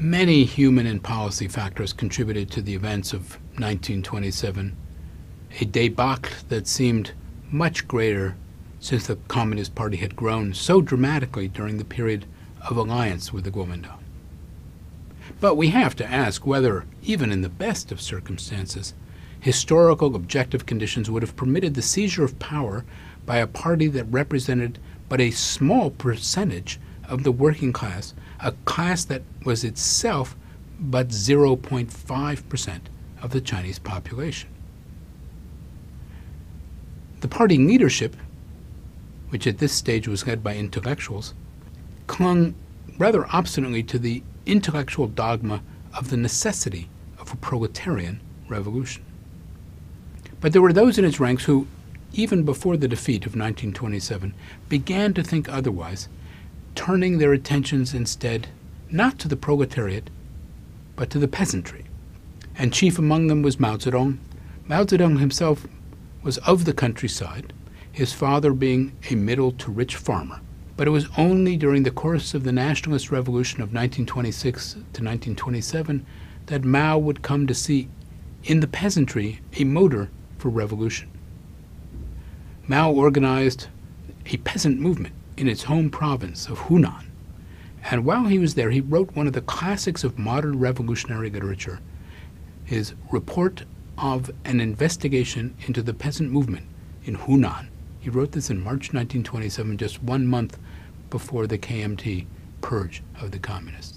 Many human and policy factors contributed to the events of 1927, a debacle that seemed much greater since the Communist Party had grown so dramatically during the period of alliance with the Kuomintang. But we have to ask whether, even in the best of circumstances, historical objective conditions would have permitted the seizure of power by a party that represented but a small percentage of the working class, a class that was itself but 0.5% of the Chinese population. The party leadership, which at this stage was led by intellectuals, clung rather obstinately to the intellectual dogma of the necessity of a proletarian revolution. But there were those in its ranks who, even before the defeat of 1927, began to think otherwise, turning their attentions instead not to the proletariat, but to the peasantry. And chief among them was Mao Zedong. Mao Zedong himself was of the countryside, his father being a middle to rich farmer. But it was only during the course of the nationalist revolution of 1926 to 1927 that Mao would come to see in the peasantry a motor for revolution. Mao organized a peasant movement in its home province of Hunan, and while he was there he wrote one of the classics of modern revolutionary literature, his Report of an Investigation into the Peasant Movement in Hunan. He wrote this in March 1927, just 1 month before the KMT purge of the communists.